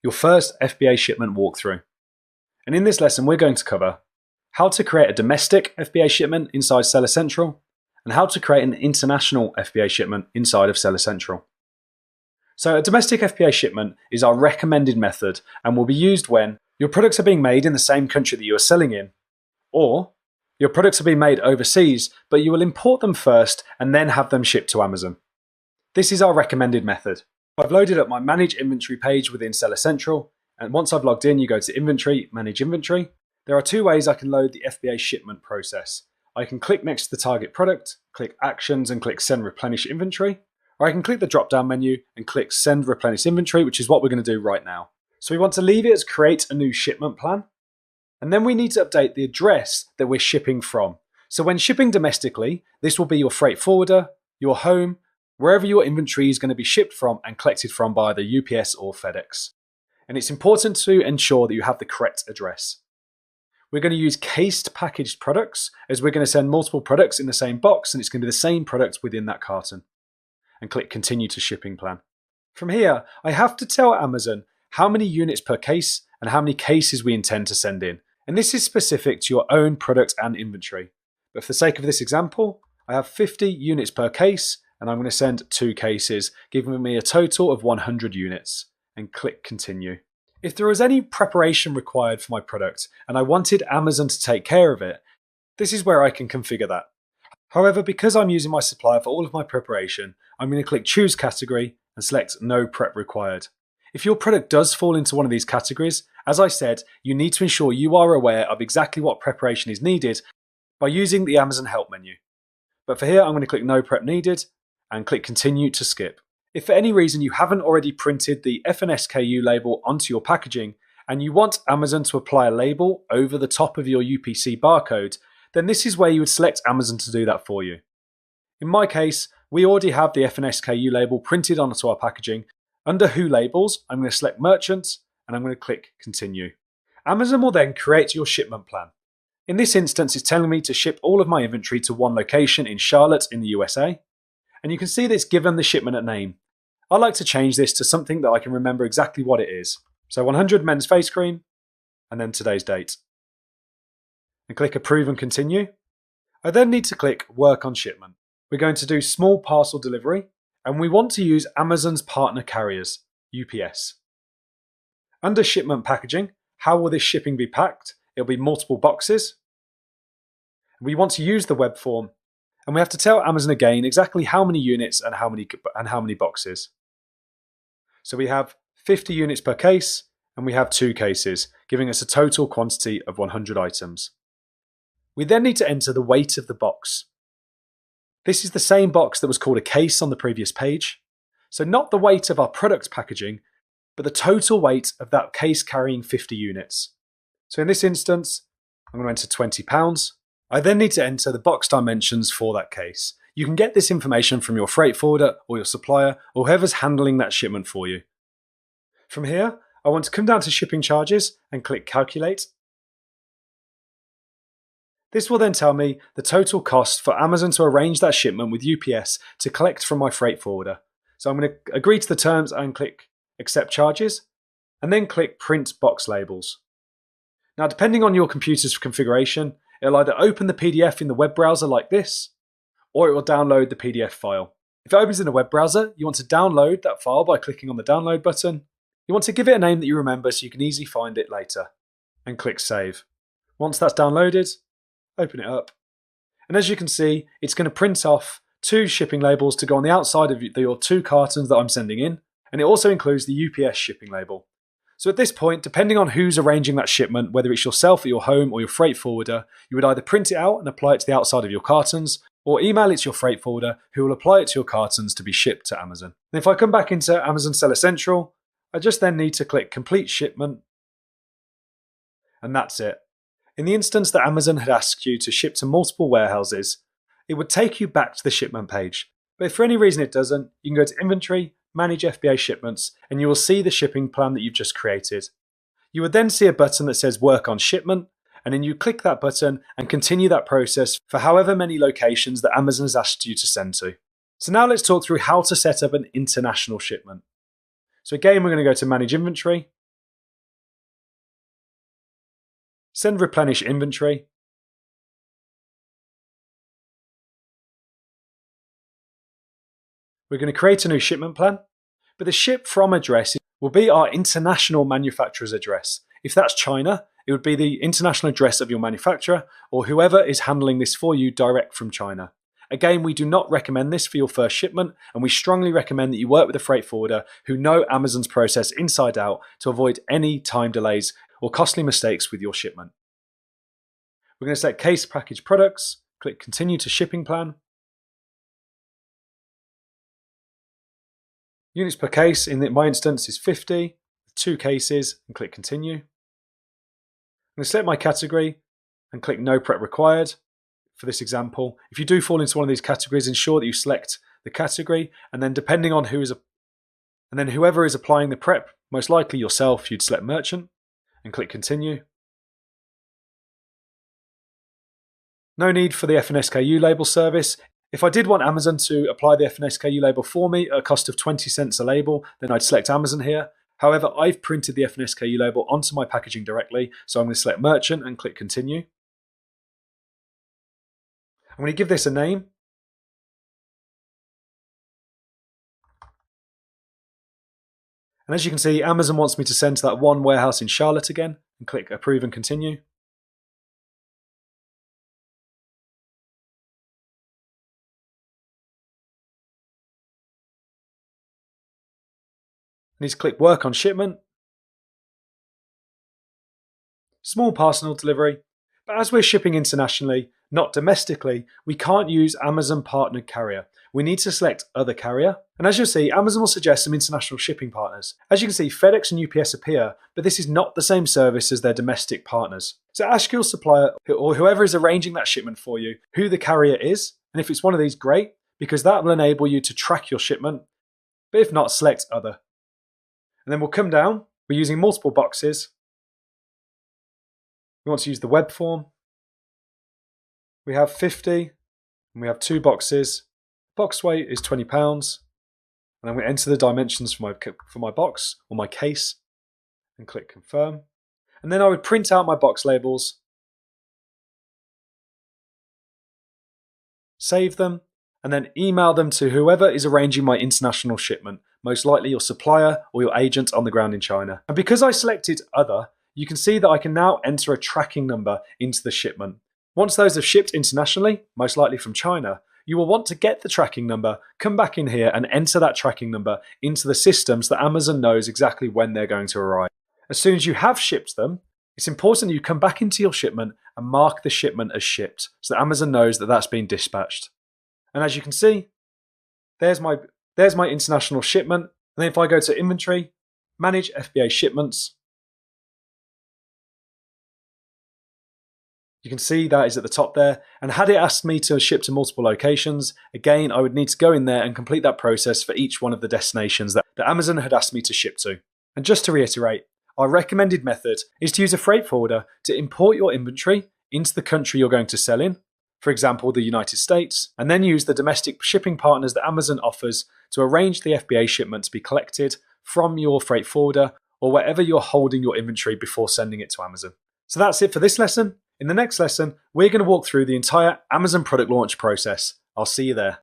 your first FBA shipment walkthrough. And in this lesson, we're going to cover how to create a domestic FBA shipment inside Seller Central and how to create an international FBA shipment inside of Seller Central. So a domestic FBA shipment is our recommended method and will be used when your products are being made in the same country that you are selling in, or your products are being made overseas, but you will import them first and then have them shipped to Amazon. This is our recommended method. I've loaded up my Manage Inventory page within Seller Central, and once I've logged in, you go to Inventory, Manage Inventory. There are two ways I can load the FBA shipment process. I can click next to the target product, click Actions and click Send Replenish Inventory, or I can click the drop-down menu and click Send Replenish Inventory, which is what we're going to do right now. So we want to leave it as Create a New Shipment Plan, and then we need to update the address that we're shipping from. So when shipping domestically, this will be your freight forwarder, your home, wherever your inventory is going to be shipped from and collected from by either UPS or FedEx. And it's important to ensure that you have the correct address. We're going to use cased packaged products, as we're going to send multiple products in the same box and it's going to be the same product within that carton. And click Continue to Shipping Plan. From here, I have to tell Amazon how many units per case and how many cases we intend to send in. And this is specific to your own product and inventory. But for the sake of this example, I have 50 units per case and I'm going to send 2 cases, giving me a total of 100 units. And click Continue. If there was any preparation required for my product and I wanted Amazon to take care of it, this is where I can configure that. However, because I'm using my supplier for all of my preparation, I'm going to click Choose Category and select No Prep Required. If your product does fall into one of these categories, as I said, you need to ensure you are aware of exactly what preparation is needed by using the Amazon Help menu. But for here, I'm going to click No Prep Needed and click Continue to skip. If for any reason you haven't already printed the FNSKU label onto your packaging and you want Amazon to apply a label over the top of your UPC barcode, then this is where you would select Amazon to do that for you. In my case, we already have the FNSKU label printed onto our packaging. Under Who Labels, I'm going to select Merchants and I'm going to click Continue. Amazon will then create your shipment plan. In this instance, it's telling me to ship all of my inventory to one location in Charlotte in the USA. And you can see that it's given the shipment a name. I like to change this to something that I can remember exactly what it is. So 100 men's face cream, and then today's date. And click Approve and Continue. I then need to click Work on Shipment. We're going to do small parcel delivery, and we want to use Amazon's partner carriers, UPS. Under Shipment Packaging, how will this shipping be packed? It'll be multiple boxes. We want to use the web form, and we have to tell Amazon again exactly how many units and how many boxes. So we have 50 units per case, and we have 2 cases, giving us a total quantity of 100 items. We then need to enter the weight of the box. This is the same box that was called a case on the previous page. So not the weight of our product packaging, but the total weight of that case carrying 50 units. So in this instance, I'm going to enter 20 pounds. I then need to enter the box dimensions for that case. You can get this information from your freight forwarder or your supplier or whoever's handling that shipment for you. From here, I want to come down to shipping charges and click Calculate. This will then tell me the total cost for Amazon to arrange that shipment with UPS to collect from my freight forwarder. So I'm going to agree to the terms and click Accept Charges, and then click Print Box Labels. Now, depending on your computer's configuration, it'll either open the PDF in the web browser like this, or it will download the PDF file. If it opens in a web browser, you want to download that file by clicking on the download button. You want to give it a name that you remember so you can easily find it later, and click Save. Once that's downloaded, open it up. And as you can see, it's going to print off 2 shipping labels to go on the outside of your 2 cartons that I'm sending in, and it also includes the UPS shipping label. So at this point, depending on who's arranging that shipment, whether it's yourself at your home or your freight forwarder, you would either print it out and apply it to the outside of your cartons, or email it to your freight forwarder who will apply it to your cartons to be shipped to Amazon. And if I come back into Amazon Seller Central, I just then need to click Complete Shipment, and that's it. In the instance that Amazon had asked you to ship to multiple warehouses, it would take you back to the shipment page. But if for any reason it doesn't, you can go to Inventory, Manage FBA Shipments, and you will see the shipping plan that you've just created. You would then see a button that says Work on Shipment, and then you click that button and continue that process for however many locations that Amazon has asked you to send to. So now let's talk through how to set up an international shipment. So again, we're going to go to Manage Inventory, Send replenish inventory. We're going to create a new shipment plan, but the ship from address will be our international manufacturer's address. If that's China, it would be the international address of your manufacturer or whoever is handling this for you direct from China. Again, we do not recommend this for your first shipment, and we strongly recommend that you work with a freight forwarder who know Amazon's process inside out to avoid any time delays or costly mistakes with your shipment. We're going to select case package products, click continue to shipping plan. Units per case in my instance is 50, 2 cases, and click continue. I'm going to select my category and click no prep required. For this example, if you do fall into one of these categories, ensure that you select the category, and then depending on whoever is applying the prep, most likely yourself, you'd select merchant and click continue. No need for the FNSKU label service. If I did want Amazon to apply the FNSKU label for me at a cost of 20 cents a label, then I'd select Amazon here. However, I've printed the FNSKU label onto my packaging directly, so I'm going to select merchant and click continue. I'm going to give this a name. And as you can see, Amazon wants me to send to that one warehouse in Charlotte again, and click approve and continue. I need to click work on shipment. Small parcel delivery. But as we're shipping internationally, not domestically, we can't use Amazon partnered carrier. We need to select other carrier. And as you'll see, Amazon will suggest some international shipping partners. As you can see, FedEx and UPS appear, but this is not the same service as their domestic partners. So ask your supplier or whoever is arranging that shipment for you who the carrier is. And if it's one of these, great, because that will enable you to track your shipment. But if not, select other. And then we'll come down. We're using multiple boxes. We want to use the web form. We have 50 and we have 2 boxes. Box weight is 20 pounds. And I'm going to enter the dimensions for my box or my case and click confirm. And then I would print out my box labels, save them, and then email them to whoever is arranging my international shipment, most likely your supplier or your agent on the ground in China. And because I selected other, you can see that I can now enter a tracking number into the shipment. Once those have shipped internationally, most likely from China, you will want to get the tracking number, come back in here and enter that tracking number into the system so that Amazon knows exactly when they're going to arrive. As soon as you have shipped them, it's important that you come back into your shipment and mark the shipment as shipped so that Amazon knows that that's been dispatched. And as you can see, there's my international shipment. And then if I go to inventory, manage FBA shipments, you can see that is at the top there. And had it asked me to ship to multiple locations, again, I would need to go in there and complete that process for each one of the destinations that Amazon had asked me to ship to. And just to reiterate, our recommended method is to use a freight forwarder to import your inventory into the country you're going to sell in, for example, the United States, and then use the domestic shipping partners that Amazon offers to arrange the FBA shipment to be collected from your freight forwarder or wherever you're holding your inventory before sending it to Amazon. So that's it for this lesson. In the next lesson, we're going to walk through the entire Amazon product launch process. I'll see you there.